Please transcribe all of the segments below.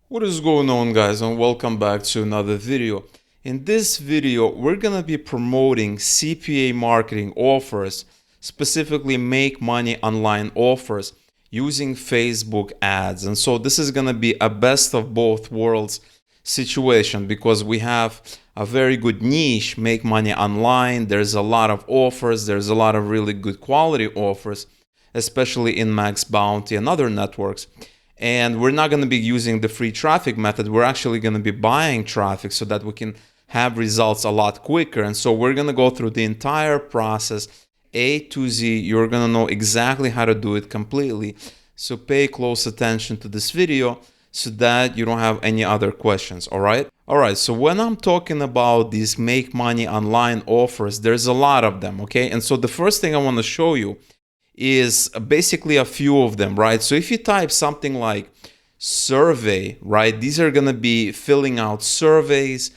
What is going on, guys, and welcome back to another video. In this video we're gonna be promoting CPA marketing offers, specifically make money online offers using Facebook ads. And so this is gonna be a best of both worlds situation because we have a very good niche, make money online. There's a lot of offers, there's a lot of really good quality offers, especially in MaxBounty and other networks. And we're not going to be using the free traffic method. We're actually going to be buying traffic so that we can have results a lot quicker. And so we're going to go through the entire process, A to Z. You're going to know exactly how to do it completely. So pay close attention to this video so that you don't have any other questions. All right. So when I'm talking about these make money online offers, there's a lot of them. Okay. And so the first thing I want to show you is basically a few of them, right? So if you type something like survey, right, these are going to be filling out surveys.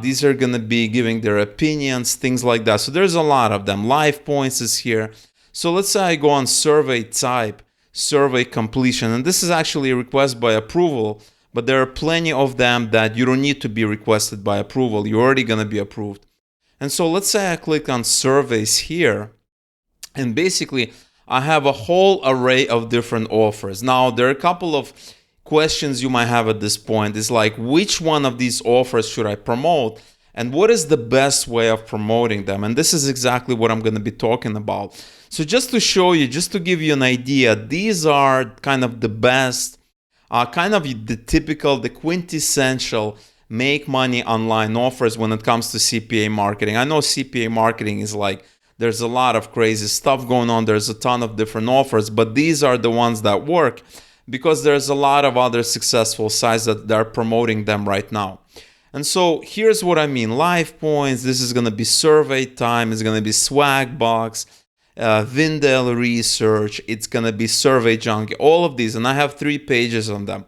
These are going to be giving their opinions, things like that. So there's a lot of them. Live points is here. So let's say I go on survey type, survey completion, and this is actually a request by approval, but there are plenty of them that you don't need to be requested by approval. You're already going to be approved. And so let's say I click on surveys here. And basically, I have a whole array of different offers. Now, there are a couple of questions you might have at this point. It's like, which one of these offers should I promote? And what is the best way of promoting them? And this is exactly what I'm going to be talking about. So just to show you, just to give you an idea, these are kind of the best, kind of the typical, the quintessential make money online offers when it comes to CPA marketing. I know CPA marketing is like, there's a lot of crazy stuff going on. There's a ton of different offers, but these are the ones that work because there's a lot of other successful sites that are promoting them right now. And so here's what I mean. Live points, this is going to be survey time, it's going to be swag box, Vindel research, it's going to be survey junkie, all of these. And I have 3 pages on them.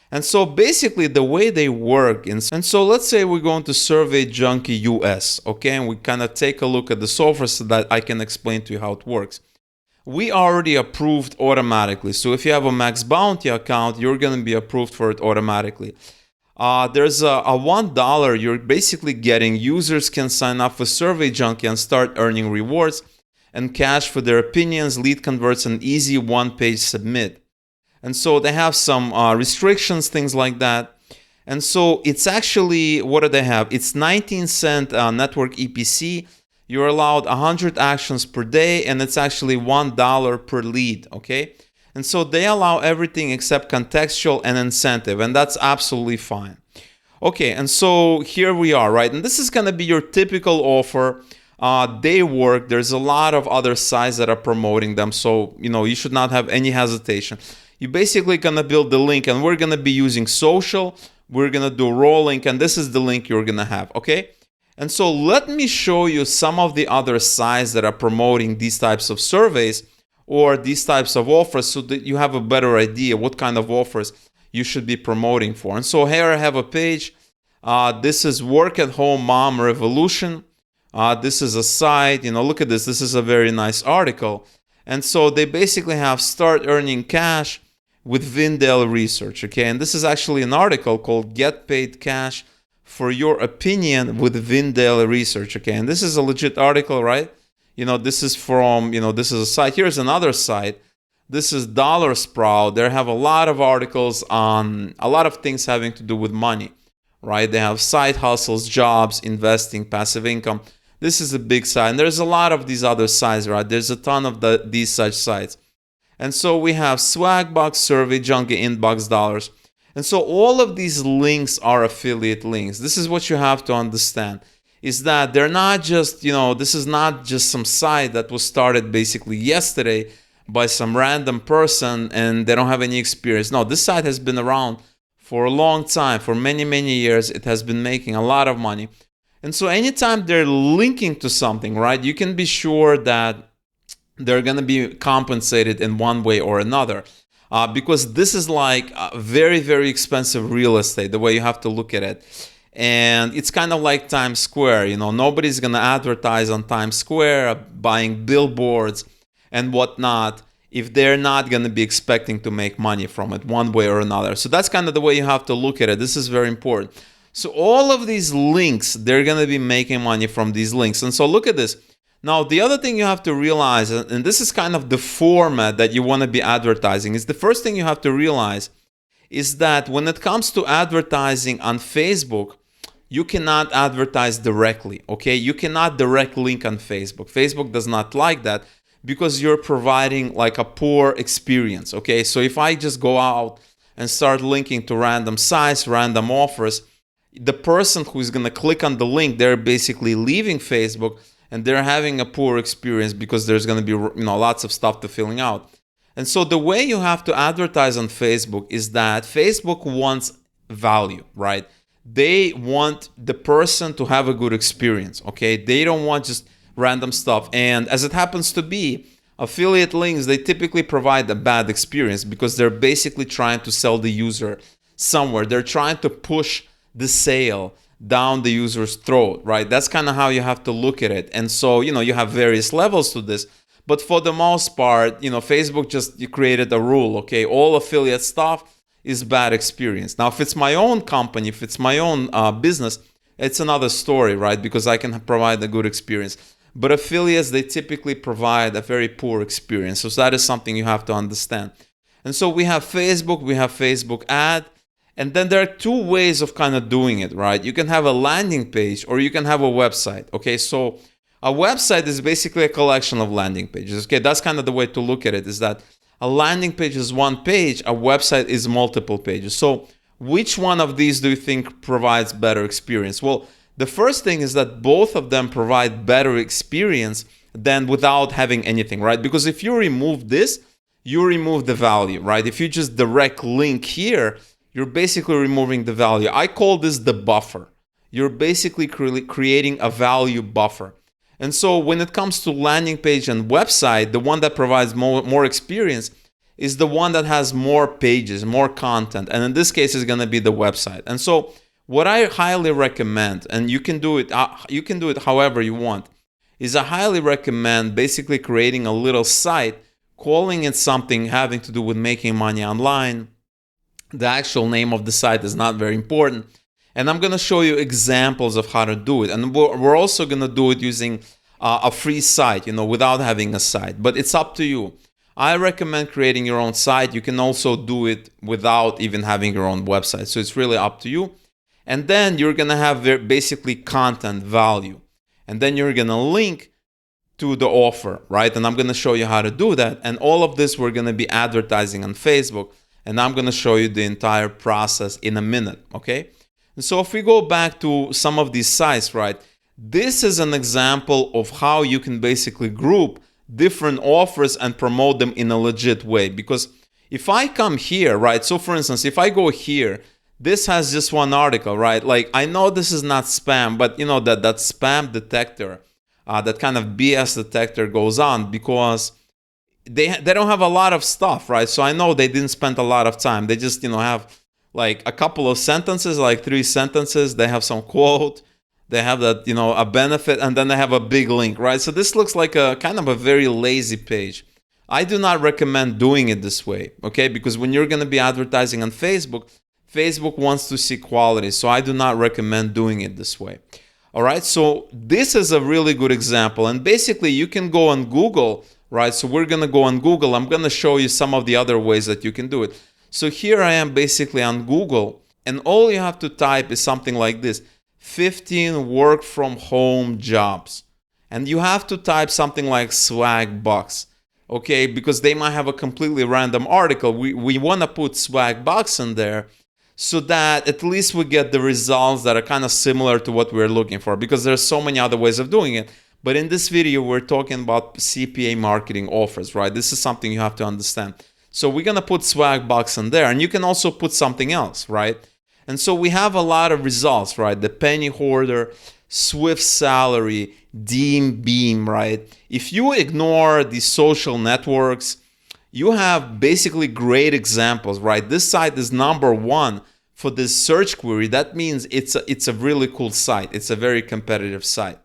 And so basically the way they work, and so let's say we're going to Survey Junkie US, okay, and we kind of take a look at the software so that I can explain to you how it works. We already approved automatically. So if you have a MaxBounty account, you're going to be approved for it automatically. There's a $1 you're basically getting. Users can sign up for Survey Junkie and start earning rewards and cash for their opinions, lead converts, and easy one-page submit. And so they have some restrictions, things like that. And so it's actually, what do they have? It's 19-cent network EPC. You're allowed 100 actions per day, and it's actually $1 per lead, okay? And so they allow everything except contextual and incentive, and that's absolutely fine. Okay, and so here we are, right? And this is going to be your typical offer. They work. There's a lot of other sites that are promoting them, so you should not have any hesitation. You're basically going to build the link, and we're going to be using social. We're going to do raw link, and this is the link you're going to have, okay? And so let me show you some of the other sites that are promoting these types of surveys or these types of offers so that you have a better idea what kind of offers you should be promoting for. And so here I have a page. This is Work at Home Mom Revolution. This is a site. Look at this. This is a very nice article. And so they basically have start earning cash with Vindel research, okay? And this is actually an article called Get Paid Cash for Your Opinion with Vindel research, okay? And this is a legit article, right? This is from, this is a site. Here's another site. This is Dollar Sprout. They have a lot of articles on a lot of things having to do with money, right? They have side hustles, jobs, investing, passive income. This is a big site. And there's a lot of these other sites, right? There's a ton of these such sites. And so we have Swagbox, Survey Junkie, Inbox Dollars. And so all of these links are affiliate links. This is what you have to understand, is that they're not just, this is not just some site that was started basically yesterday by some random person and they don't have any experience. No, this site has been around for a long time, for many, many years. It has been making a lot of money. And so anytime they're linking to something, right, you can be sure that they're going to be compensated in one way or another. Because this is like very, very expensive real estate, the way you have to look at it. And it's kind of like Times Square. Nobody's going to advertise on Times Square, buying billboards and whatnot, if they're not going to be expecting to make money from it one way or another. So that's kind of the way you have to look at it. This is very important. So all of these links, they're going to be making money from these links. And so look at this. Now, the other thing you have to realize, and this is kind of the format that you want to be advertising, is the first thing you have to realize is that when it comes to advertising on Facebook, you cannot advertise directly, okay? You cannot direct link on Facebook. Facebook does not like that because you're providing like a poor experience, okay? So if I just go out and start linking to random sites, random offers, the person who's gonna click on the link, they're basically leaving Facebook and they're having a poor experience because there's gonna be lots of stuff to filling out. And so the way you have to advertise on Facebook is that Facebook wants value, right? They want the person to have a good experience, okay? They don't want just random stuff. And as it happens to be, affiliate links, they typically provide a bad experience because they're basically trying to sell the user somewhere. They're trying to push the sale down the user's throat, right? That's kind of how you have to look at it. And so, you have various levels to this. But for the most part, Facebook just created a rule, okay? All affiliate stuff is bad experience. Now, if it's my own company, if it's my own business, it's another story, right? Because I can provide a good experience. But affiliates, they typically provide a very poor experience. So that is something you have to understand. And so we have Facebook ad, and then there are two ways of kind of doing it, right? You can have a landing page or you can have a website, okay? So a website is basically a collection of landing pages, okay? That's kind of the way to look at it, is that a landing page is one page, a website is multiple pages. So which one of these do you think provides better experience? Well, the first thing is that both of them provide better experience than without having anything, right? Because if you remove this, you remove the value, right? If you just direct link here, you're basically removing the value. I call this the buffer. You're basically creating a value buffer. And so when it comes to landing page and website, the one that provides more experience is the one that has more pages, more content. And in this case, it's going to be the website. And so what I highly recommend, and you can do it however you want, is I highly recommend basically creating a little site, calling it something having to do with making money online. The actual name of the site is not very important. And I'm going to show you examples of how to do it. And we're also going to do it using a free site, without having a site. But it's up to you. I recommend creating your own site. You can also do it without even having your own website. So it's really up to you. And then you're going to have basically content value. And then you're going to link to the offer, right? And I'm going to show you how to do that. And all of this we're going to be advertising on Facebook. And I'm going to show you the entire process in a minute, okay? And so if we go back to some of these sites, right, this is an example of how you can basically group different offers and promote them in a legit way. Because if I come here, right, so for instance, if I go here, this has just one article, right? Like, I know this is not spam, but that spam detector, that kind of BS detector goes on because they don't have a lot of stuff, right? So I know they didn't spend a lot of time. They just, have like a couple of sentences, like 3 sentences. They have some quote, they have that, a benefit, and then they have a big link, right? So this looks like a kind of a very lazy page. I do not recommend doing it this way, okay? Because when you're going to be advertising on Facebook, Facebook wants to see quality. So I do not recommend doing it this way. All right, so this is a really good example. And basically you can go on Google, right? So we're going to go on Google. I'm going to show you some of the other ways that you can do it. So here I am basically on Google, and all you have to type is something like this: 15 work from home jobs. And you have to type something like swag bucks, okay? Because they might have a completely random article. We want to put swag bucks in there so that at least we get the results that are kind of similar to what we're looking for, because there's so many other ways of doing it. But in this video, we're talking about CPA marketing offers, right? This is something you have to understand. So we're going to put swag bucks in there, and you can also put something else, right? And so we have a lot of results, right? The penny hoarder, Swift salary, Dean Beam, right? If you ignore the social networks, you have basically great examples, right? This site is #1 for this search query. That means it's a really cool site. It's a very competitive site.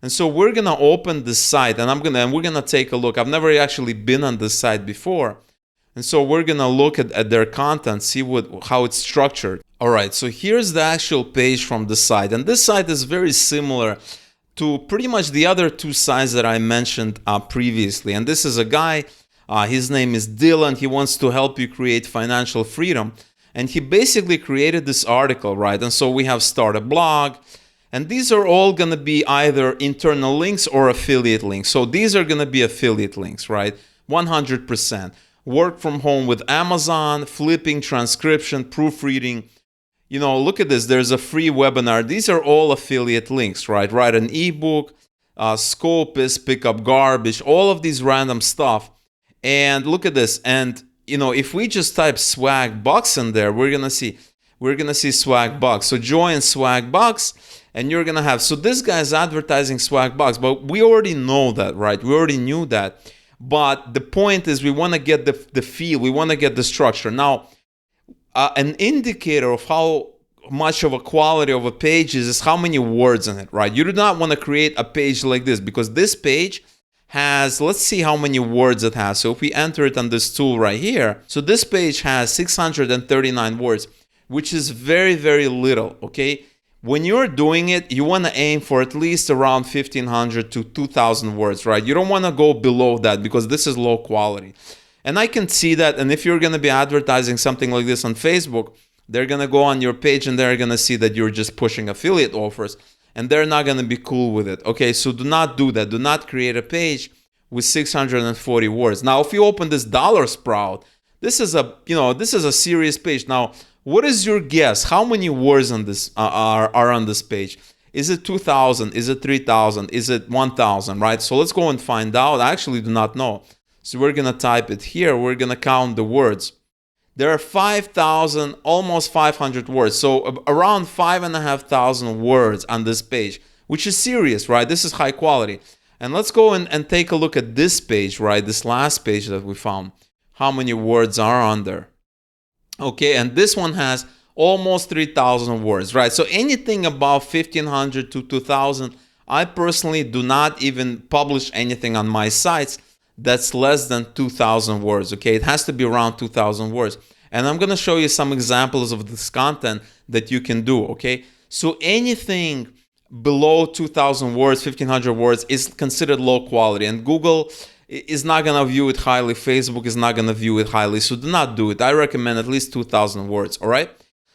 And so we're gonna open this site, and we're gonna take a look. I've never actually been on this site before. And so we're gonna look at their content, see how it's structured. All right, so here's the actual page from the site. And this site is very similar to pretty much the other two sites that I mentioned previously. And this is a guy, his name is Dylan. He wants to help you create financial freedom. And he basically created this article, right? And so we have start a blog. And these are all gonna be either internal links or affiliate links. So these are gonna be affiliate links, right? 100%. Work from home with Amazon, flipping, transcription, proofreading. You know, look at this. There's a free webinar. These are all affiliate links, right? Write an ebook, Scopus, pick up garbage, all of these random stuff. And look at this. And, you know, if we just type swag bucks in there, we're gonna see swag bucks. So join swag bucks, and you're gonna have. So this guy's advertising swag bucks, but we already know that, right? We already knew that. But the point is we want to get the feel, we want to get the structure. Now, an indicator of how much of a quality of a page is how many words in it, right? You do not want to create a page like this because this page has, let's see how many words it has. So if we enter it on this tool right here, so this page has 639 words, which is very, very little, okay? When you're doing it, you want to aim for at least around 1,500 to 2,000 words, right? You don't want to go below that because this is low quality. And I can see that. And if you're going to be advertising something like this on Facebook, they're going to go on your page and they're going to see that you're just pushing affiliate offers. And they're not going to be cool with it. Okay, so do not do that. Do not create a page with 640 words. Now, if you open this dollar sprout, this is a serious page. Now, what is your guess? How many words on this are on this page? Is it 2,000? Is it 3,000? Is it 1,000? Right? So let's go and find out. I actually do not know. So we're gonna type it here. We're gonna count the words. There are 5,000, almost 500 words. So around 5,500 words on this page, which is serious, right? This is high quality. And let's go and take a look at this page, right? This last page that we found. How many words are on there? Okay, and this one has almost 3,000 words, right? So anything above 1,500 to 2,000, I personally do not even publish anything on my sites that's less than 2,000 words, okay? It has to be around 2,000 words. And I'm gonna show you some examples of this content that you can do, okay? So anything below 2,000 words, 1,500 words is considered low quality, and Google is not going to view it highly. Facebook is not going to view it highly. So do not do it. I recommend at least 2,000 words. All right.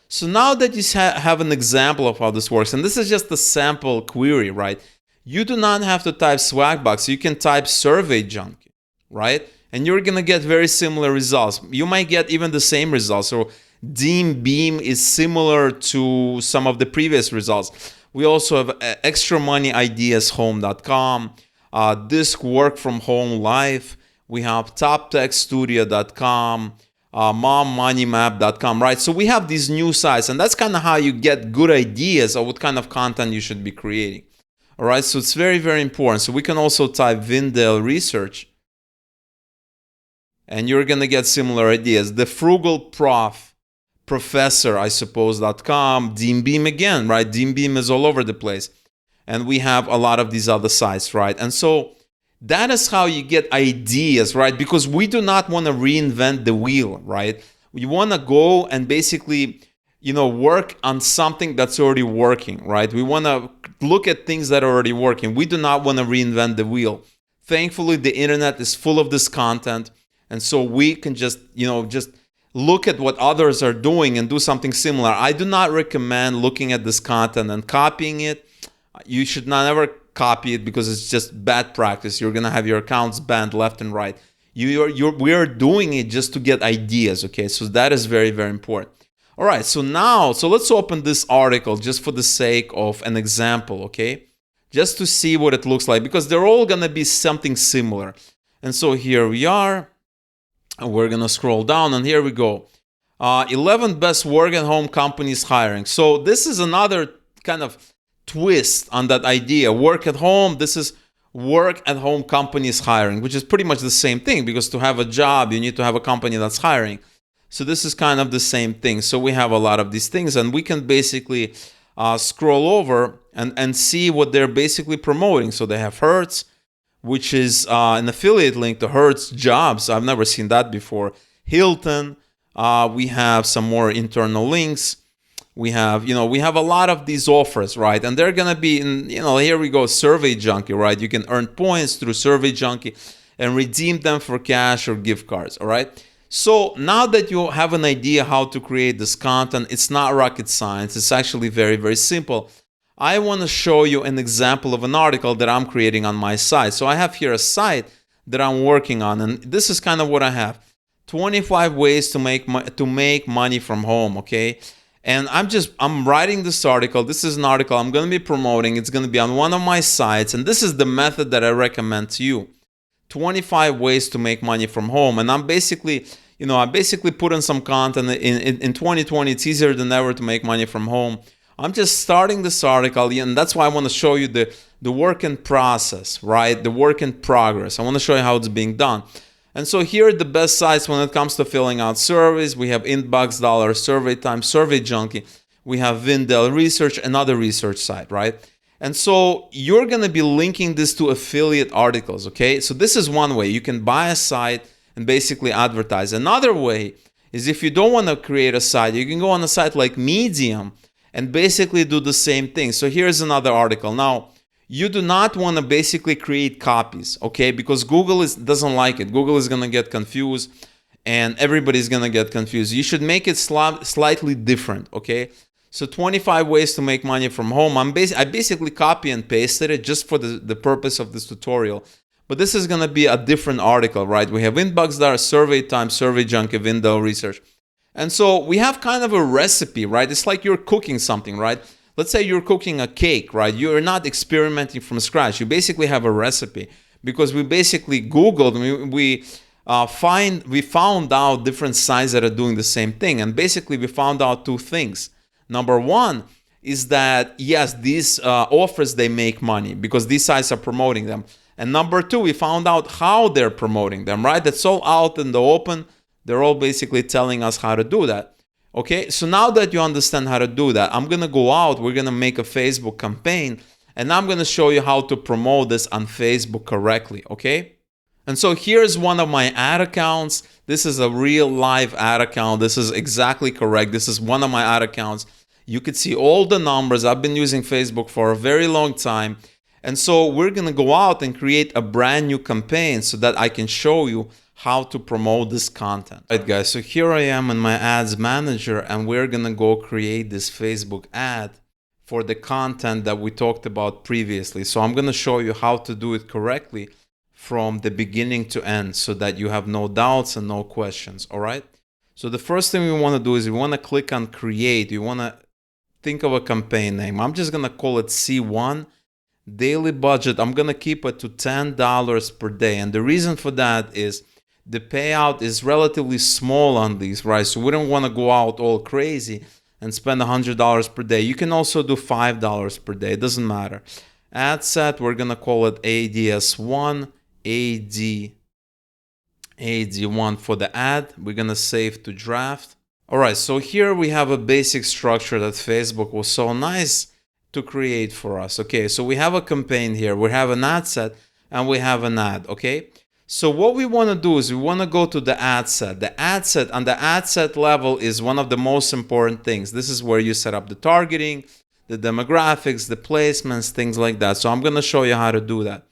So now that you have an example of how this works, and this is just a sample query, right? You do not have to type swagbucks. You can type survey junkie, right? And you're going to get very similar results. You might get even the same results. So Deem Beam is similar to some of the previous results. We also have extramoneyideashome.com. Disk Work from Home Life. We have toptechstudio.com, mommoneymap.com, right? So we have these new sites, and that's kind of how you get good ideas of what kind of content you should be creating. All right, so it's very, very important. So we can also type Vindale Research, and you're going to get similar ideas. The Frugal Prof, Professor, I suppose.com, Deem Beam again, right? Deem Beam is all over the place. And we have a lot of these other sites, right? And so that is how you get ideas, right? Because we do not want to reinvent the wheel, right? We want to go and basically, work on something that's already working, right? We want to look at things that are already working. We do not want to reinvent the wheel. Thankfully, the internet is full of this content. And so we can just look at what others are doing and do something similar. I do not recommend looking at this content and copying it. You should not ever copy it because it's just bad practice. You're going to have your accounts banned left and right. We are doing it just to get ideas, okay? So that is very, very important. All right, so let's open this article just for the sake of an example, okay? Just to see what it looks like, because they're all going to be something similar. And so here we are. We're going to scroll down, and here we go. 11 best work-at-home companies hiring. So this is another kind of twist on that idea. Work at home, this is work at home companies hiring, which is pretty much the same thing, because to have a job, you need to have a company that's hiring. So this is kind of the same thing. So we have a lot of these things, and we can basically scroll over and see what they're basically promoting. So they have Hertz, which is an affiliate link to Hertz Jobs. I've never seen that before. Hilton. We have some more internal links. We have a lot of these offers, right? And they're gonna be in, here we go, Survey Junkie, right? You can earn points through Survey Junkie and redeem them for cash or gift cards, all right? So now that you have an idea how to create this content, it's not rocket science. It's actually very, very simple. I want to show you an example of an article that I'm creating on my site. So I have here a site that I'm working on, and this is kind of what I have. 25 ways to make money from home, okay? And I'm writing this article. This is an article I'm going to be promoting. It's going to be on one of my sites, and this is the method that I recommend to you. 25 ways to make money from home. And I'm basically, I basically put in some content. In 2020, it's easier than ever to make money from home. I'm just starting this article, and that's why I want to show you the work in process, right? The work in progress. I want to show you how it's being done. And so here are the best sites when it comes to filling out surveys. We have Inbox Dollar, Survey Time, Survey Junkie. We have Vindel Research, another research site, right? And so you're going to be linking this to affiliate articles, okay? So this is one way. You can buy a site and basically advertise. Another way is if you don't want to create a site, you can go on a site like Medium and basically do the same thing. So here's another article. Now, you do not want to basically create copies, okay? Because Google doesn't like it. Google is going to get confused and everybody's going to get confused. You should make it slightly different, okay? So 25 ways to make money from home. I basically copy and pasted it just for the purpose of this tutorial. But this is going to be a different article, right? We have Inbox Dollar, Survey Time, Survey Junkie, Vindel Research. And so we have kind of a recipe, right? It's like you're cooking something, right? Let's say you're cooking a cake, right? You're not experimenting from scratch. You basically have a recipe because we basically Googled, we found out different sites that are doing the same thing. And basically we found out two things. Number one is that, yes, these offers, they make money because these sites are promoting them. And number two, we found out how they're promoting them, right? That's all out in the open. They're all basically telling us how to do that. Okay, so now that you understand how to do that, I'm going to go out, we're going to make a Facebook campaign, and I'm going to show you how to promote this on Facebook correctly, okay? And so here's one of my ad accounts. This is a real live ad account. This is exactly correct. This is one of my ad accounts. You could see all the numbers. I've been using Facebook for a very long time. And so we're going to go out and create a brand new campaign so that I can show you how to promote this content. All right, guys, so here I am in my ads manager, and we're going to go create this Facebook ad for the content that we talked about previously. So I'm going to show you how to do it correctly from the beginning to end so that you have no doubts and no questions, all right? So the first thing we want to do is we want to click on create. You want to think of a campaign name. I'm just going to call it C1. Daily budget, I'm going to keep it to $10 per day. And the reason for that is the payout is relatively small on these, right? So we don't want to go out all crazy and spend $100 per day. You can also do $5 per day. It doesn't matter. Ad set, we're going to call it ADS1, AD1 for the ad. We're going to save to draft. All right, so here we have a basic structure that Facebook was so nice to create for us. Okay, so we have a campaign here. We have an ad set and we have an ad, okay? So what we want to do is we want to go to the ad set. The ad set on the ad set level is one of the most important things. This is where you set up the targeting, the demographics, the placements, things like that. So I'm going to show you how to do that.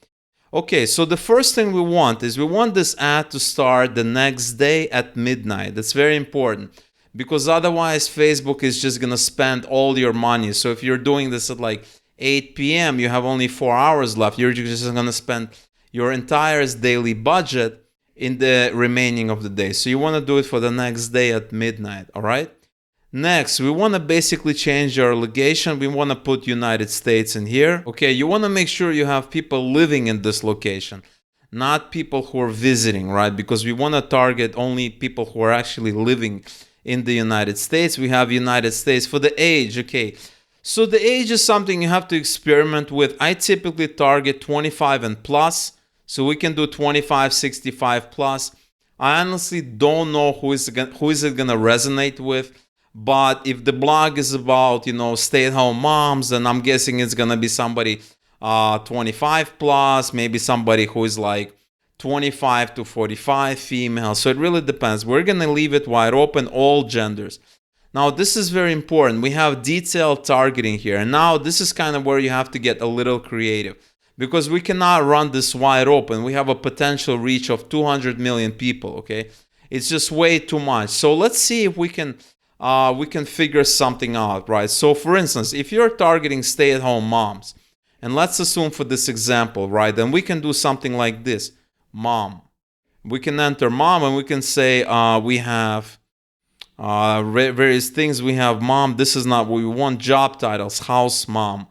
Okay, so the first thing we want is we want this ad to start the next day at midnight. That's very important, because otherwise Facebook is just going to spend all your money. So if you're doing this at like 8 p.m., you have only 4 hours left. You're just going to spend your entire daily budget in the remaining of the day. So you want to do it for the next day at midnight, all right? Next, we want to basically change our location. We want to put United States in here. Okay, you want to make sure you have people living in this location, not people who are visiting, right? Because we want to target only people who are actually living in the United States. We have United States. For the age, okay, so the age is something you have to experiment with. I typically target 25 and plus, so we can do 25, 65 plus. I honestly don't know who is it gonna resonate with. But if the blog is about, stay-at-home moms, then I'm guessing it's gonna be somebody 25 plus, maybe somebody who is like 25 to 45 female. So it really depends. We're gonna leave it wide open, all genders. Now this is very important. We have detailed targeting here, and now this is kind of where you have to get a little creative, because we cannot run this wide open. We have a potential reach of 200 million people. Okay, it's just way too much. So let's see if we can figure something out, right? So for instance, if you're targeting stay-at-home moms, and let's assume for this example, right, then we can do something like this: mom. We can enter mom, and we can say we have various things. We have mom. This is not what we want. Job titles: house mom.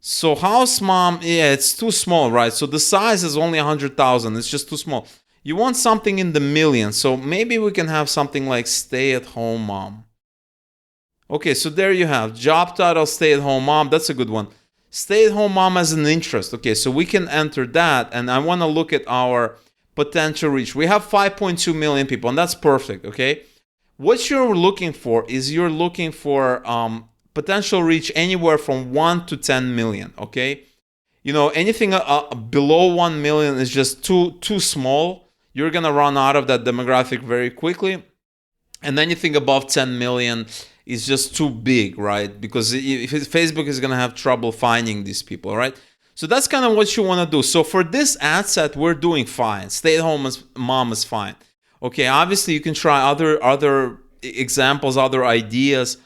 So house mom, yeah, it's too small, right? So the size is only 100,000. It's just too small. You want something in the millions. So maybe we can have something like stay-at-home mom. Okay, so there you have job title, stay-at-home mom. That's a good one. Stay-at-home mom as an interest. Okay, so we can enter that, and I want to look at our potential reach. We have 5.2 million people, and that's perfect. Okay, what you're looking for is you're looking for potential reach anywhere from 1 to 10 million. Okay, anything below 1 million is just too small. You're gonna run out of that demographic very quickly, and anything above 10 million is just too big, right? Because if Facebook is gonna have trouble finding these people, right? So that's kind of what you want to do. So for this ad set, we're doing fine. Stay-at-home mom is fine. Okay, obviously you can try other examples, other ideas,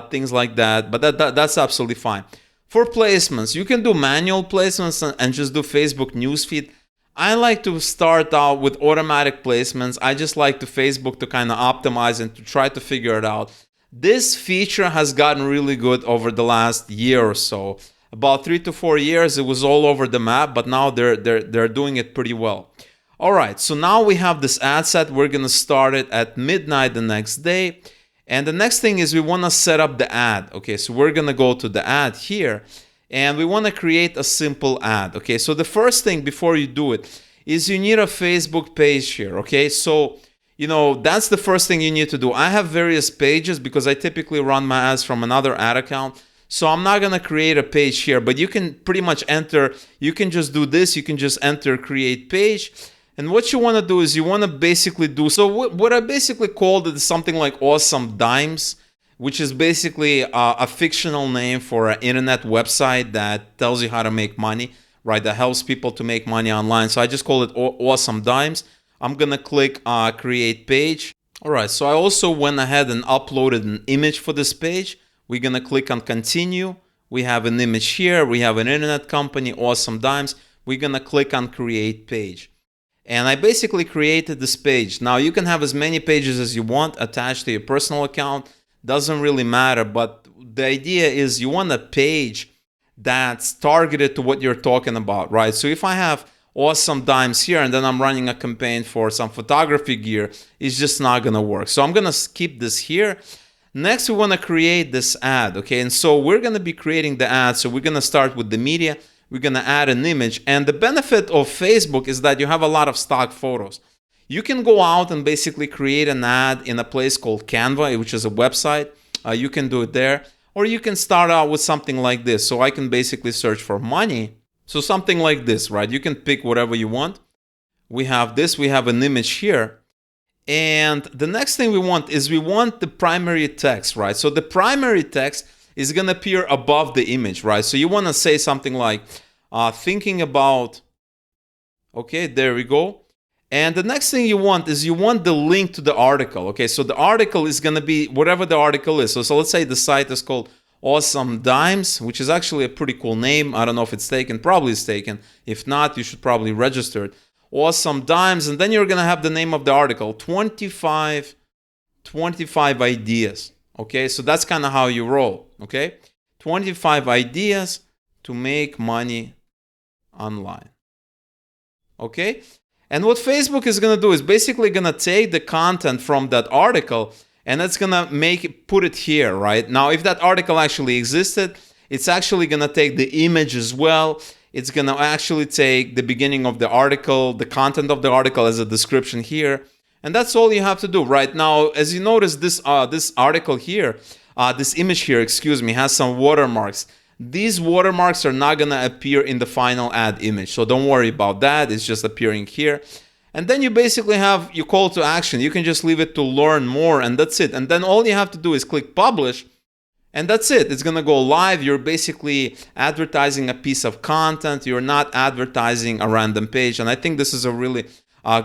things like that, but that's absolutely fine. For placements, you can do manual placements and just do Facebook newsfeed. I like to start out with automatic placements. I just like Facebook to kind of optimize and to try to figure it out. This feature has gotten really good over the last year or so. About 3 to 4 years, it was all over the map, but now they're doing it pretty well. All right, so now we have this ad set. We're gonna start it at midnight the next day. And the next thing is we wanna set up the ad. Okay, so we're gonna go to the ad here, and we wanna create a simple ad. Okay, so the first thing before you do it is you need a Facebook page here. Okay, so that's the first thing you need to do. I have various pages because I typically run my ads from another ad account. So I'm not going to create a page here, but you can pretty much enter, you can just do this, you can just enter create page. And what you want to do is you want to basically do, so what I basically called it is something like Awesome Dimes, which is basically a fictional name for an internet website that tells you how to make money, right? That helps people to make money online. So I just call it Awesome Dimes. I'm going to click create page. All right, so I also went ahead and uploaded an image for this page. We're going to click on continue. We have an image here. We have an internet company, Awesome Dimes. We're going to click on create page. And I basically created this page. Now you can have as many pages as you want attached to your personal account. Doesn't really matter. But the idea is you want a page that's targeted to what you're talking about, right? So if I have Awesome Dimes here and then I'm running a campaign for some photography gear, it's just not going to work. So I'm going to keep this here. Next, we want to create this ad, okay? And so we're going to be creating the ad. So we're going to start with the media. We're going to add an image. And the benefit of Facebook is that you have a lot of stock photos. You can go out and basically create an ad in a place called Canva, which is a website. You can do it there. Or you can start out with something like this. So I can basically search for money. So something like this, right? You can pick whatever you want. We have this. We have an image here. And the next thing we want is we want the primary text, right? So the primary text is going to appear above the image, right? So you want to say something like thinking about, okay, there we go. And the next thing you want is you want the link to the article, okay? So the article is going to be whatever the article is. So let's say the site is called Awesome Dimes, which is actually a pretty cool name. I don't know if it's taken, probably it's taken. If not, you should probably register it. Awesome Dimes, and then you're going to have the name of the article, 25 ideas, okay? So that's kind of how you roll, okay? 25 ideas to make money online, okay? And what Facebook is going to do is basically going to take the content from that article and it's going to put it here, right? Now, if that article actually existed, it's actually going to take the image as well. It's going to actually take the beginning of the article, the content of the article as a description here, And that's all you have to do. Right now, as you notice, this article here, this image here, excuse me, has some watermarks. These watermarks are not gonna appear in the final ad image, so don't worry about that. It's just appearing here. And then you basically have your call to action. You can just leave it to learn more, and that's it. And then all you have to do is click publish, and that's it. It's gonna go live. You're basically advertising a piece of content. You're not advertising a random page. And I think this is a really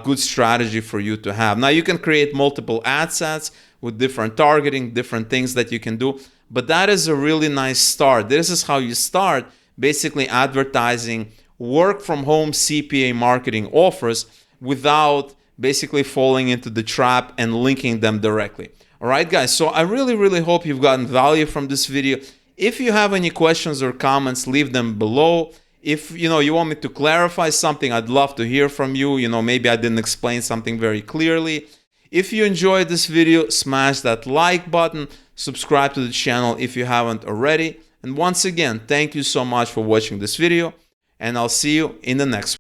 good strategy for you to have. Now you can create multiple ad sets with different targeting, different things that you can do. But that is a really nice start. This is how you start basically advertising work from home CPA marketing offers without basically falling into the trap and linking them directly. All right, guys, so I really hope you've gotten value from this video. If you have any questions or comments, leave them below. If you want me to clarify something, I'd love to hear from you. Maybe I didn't explain something very clearly. If you enjoyed this video, smash that like button, subscribe to the channel if you haven't already. And once again, thank you so much for watching this video, and I'll see you in the next one.